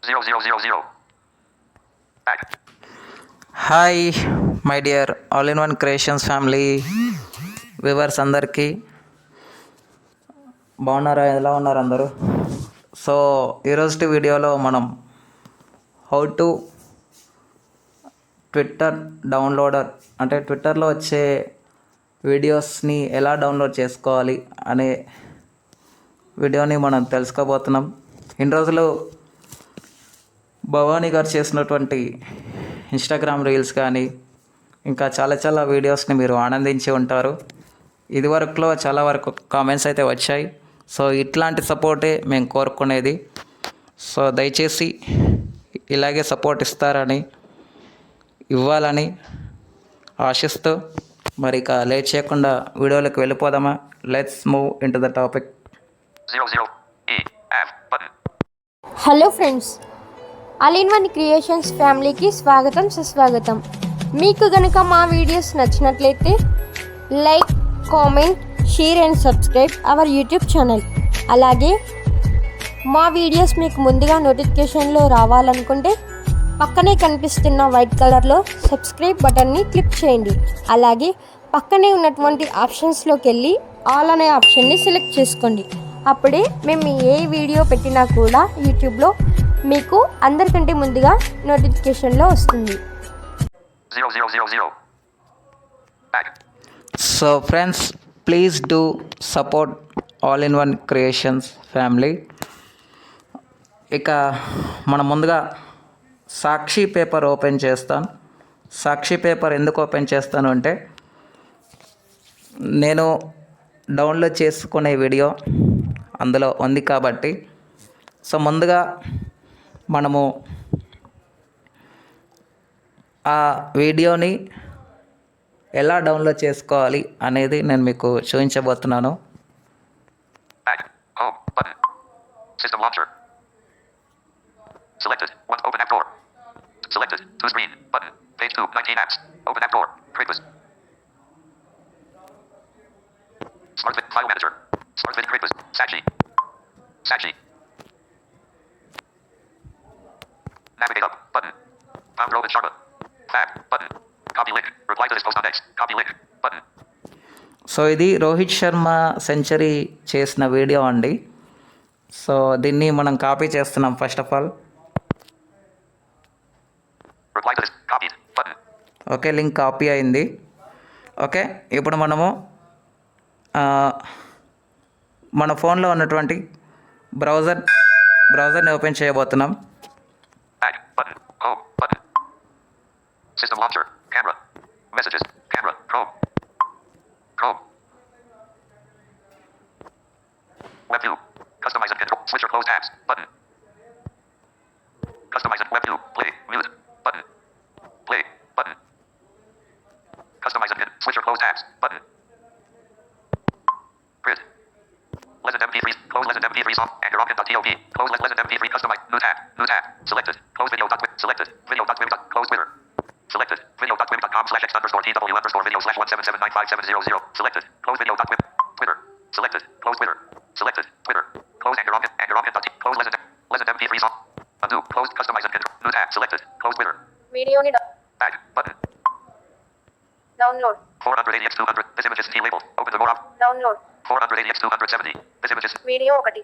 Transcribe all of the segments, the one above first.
0000. Back. Hi my dear all in one creations family viewers అందరికీ బాగున్నారా? ఎలా ఉన్నారు అందరూ? సో ఈరోజు వీడియోలో మనం హౌ టు ట్విట్టర్ డౌన్లోడర్ అంటే ట్విట్టర్లో వచ్చే వీడియోస్ని ఎలా డౌన్లోడ్ చేసుకోవాలి అనే వీడియోని మనం తెలుసుకోబోతున్నాం. ఇన్ని రోజులు భవానీ గారు చేసినటువంటి ఇన్స్టాగ్రామ్ రీల్స్ కానీ ఇంకా చాలా వీడియోస్ని మీరు ఆనందించి ఉంటారు. ఇదివరకులో చాలా వరకు కామెంట్స్ అయితే వచ్చాయి. సో ఇట్లాంటి సపోర్టే మేము కోరుకునేది. సో దయచేసి ఇలాగే సపోర్ట్ ఇవ్వాలని ఆశిస్తూ మరి ఇక లేట్ చేయకుండా వీడియోలోకి వెళ్ళిపోదామా? Let's move in to the topic. 00EF button. Hello friends, all in one creations ఫ్యామిలీకి స్వాగతం సుస్వాగతం. మీకు గనుక మా వీడియోస్ నచ్చినట్లయితే like, comment, share and subscribe our YouTube channel. అలాగే మా వీడియోస్ మీకు ముందుగా నోటిఫికేషన్లో రావాలనుకుంటే పక్కనే కనిపిస్తున్న వైట్ కలర్లో సబ్స్క్రైబ్ బటన్ని క్లిక్ చేయండి. అలాగే పక్కనే ఉన్నటువంటి ఆప్షన్స్లోకి వెళ్ళి ఆల్ అనే ఆప్షన్ని సెలెక్ట్ చేసుకోండి. అప్పుడే మేము ఏ వీడియో పెట్టినా కూడా యూట్యూబ్లో మీకు అందరికంటే ముందుగా నోటిఫికేషన్లో వస్తుంది. 0000. Back. So friends, please do support all in one creations family. ఇక మనం ముందుగా సాక్షి పేపర్ ఓపెన్ చేస్తాను. సాక్షి పేపర్ ఎందుకు ఓపెన్ చేస్తాను అంటే నేను డౌన్లోడ్ చేసుకునే వీడియో అందులో ఉంది కాబట్టి. సో ముందుగా మనము ఆ వీడియోని ఎలా డౌన్లోడ్ చేసుకోవాలి అనేది నేను మీకు చూపించబోతున్నాను. Back. Home button. System launcher. Selected. One open app door. Selected. To screen button. Page 2. 19 apps. Open app door. Create Smart Vid File Manager. Smart Vid Create Sachi. Navigate up button. Found Roman Sharma. Tab button. Copy link. Reply to this post on X. Copy link button. So ఇది Rohit Sharma century చేసిన video అండి. So దీన్ని మనం copy చేస్తున్నాం. First of all Reply to this. Copied button. Okay, link copy అయింది. Okay, ఇప్పుడు మనము మన ఫోన్లో ఉన్నటువంటి బ్రౌజర్ని ఓపెన్ చేయబోతున్నాం. Back button. Home button. System launcher. Camera. Messages. Camera. Chrome. Web view. Customize and control. Switch or close tabs. Button. Customize and web view. Play. Mute. Button. Play. Button. Customize and switch or close tabs. Button. Grid. Legend MP3. Close Legend MP3 song. Anchor.top. Close Legend MP3. Customize. New tab. Selected. Close video.wim. Selected. Video.wim. Close Twitter. Selected. Video.wim.com/x_tw_177957000. Selected. Close video.wim. Twitter. Selected. Close Twitter. Selected. Twitter. Close Anchor.top. Close Legend MP3 song. Undo. Close. Customize and control. New tab. Selected. Close Twitter. వీడియోని Back button. Download 480x200. This image is T-labeled. Open the more up. Download 480x270. This image is video 1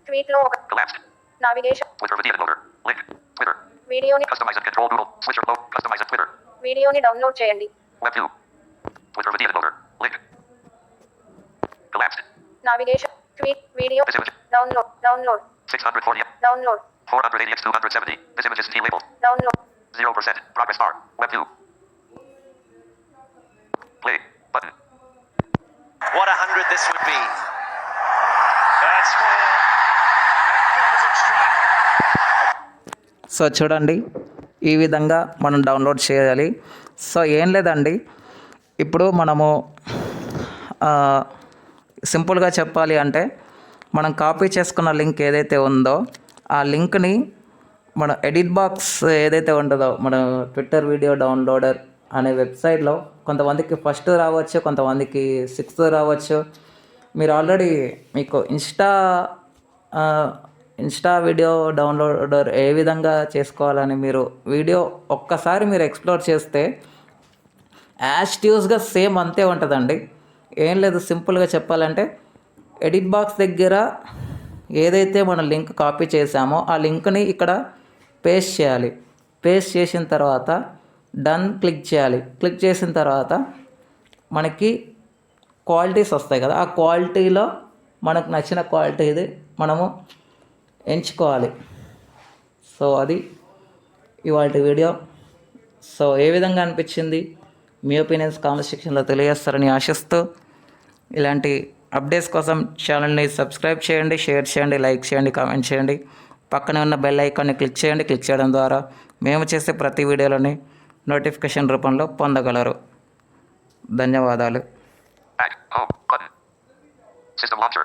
ట్వీట్లో 1 collapsed. Navigation Twitter video loader. Link. Twitter. వీడియోని Customize and control Google. Switcher load. Customize and Twitter. వీడియోని download చేయండి. Web view. Twitter video loader. Link. Collapsed. Navigation tweet video This image. Download 640. Download 480x270. This image is T-labeled. Download 0%. Progress bar. Web view. Play. Button. What 100 this would be. That's for magnificent strike. So చూడండి, ఈ విధంగా మనం download చేయాలి. So ఏం లేదండి, ఇప్పుడు మనము సింపుల్గా చెప్పాలి అంటే మనం కాపీ చేసుకున్న లింక్ ఏదైతే ఉందో ఆ లింక్ని మన ఎడిట్ బాక్స్ ఏదైతే ఉంటుందో మన ట్విట్టర్ వీడియో డౌన్లోడర్ అనే వెబ్సైట్లో కొంతమందికి ఫస్ట్ రావచ్చు, కొంతమందికి 6th రావచ్చు. మీరు ఆల్రెడీ మీకు ఇన్స్టా ఇన్స్టా వీడియో డౌన్లోడర్ ఏ విధంగా చేసుకోవాలని మీరు వీడియో ఒక్కసారి మీరు ఎక్స్ప్లోర్ చేస్తే యాస్ట్యూస్గా సేమ్ అంతే ఉంటుందండి. ఏం లేదు, సింపుల్గా చెప్పాలంటే ఎడిట్ బాక్స్ దగ్గర ఏదైతే మనం లింక్ కాపీ చేసామో ఆ లింక్ని ఇక్కడ పేస్ట్ చేయాలి. పేస్ట్ చేసిన తర్వాత డన్ క్లిక్ చేయాలి. క్లిక్ చేసిన తర్వాత మనకి క్వాలిటీస్ వస్తాయి కదా, ఆ క్వాలిటీలో మనకు నచ్చిన క్వాలిటీ ఇది మనము ఎంచుకోవాలి. సో అది ఇవాల్టి వీడియో. సో ఏ విధంగా అనిపించింది మీ ఒపీనియన్స్ కామెంట్ సెక్షన్లో తెలియజేస్తారని ఆశిస్తూ, ఇలాంటి అప్డేట్స్ కోసం ఛానల్ని సబ్స్క్రైబ్ చేయండి, షేర్ చేయండి, లైక్ చేయండి, కామెంట్ చేయండి. పక్కనే ఉన్న బెల్ ఐకాన్ని క్లిక్ చేయండి. క్లిక్ చేయడం ద్వారా మేము చేసే ప్రతి వీడియోలని నోటిఫికేషన్ రూపంలో పొందగలరు. ధన్యవాదాలు. Back. Home. Button. System launcher.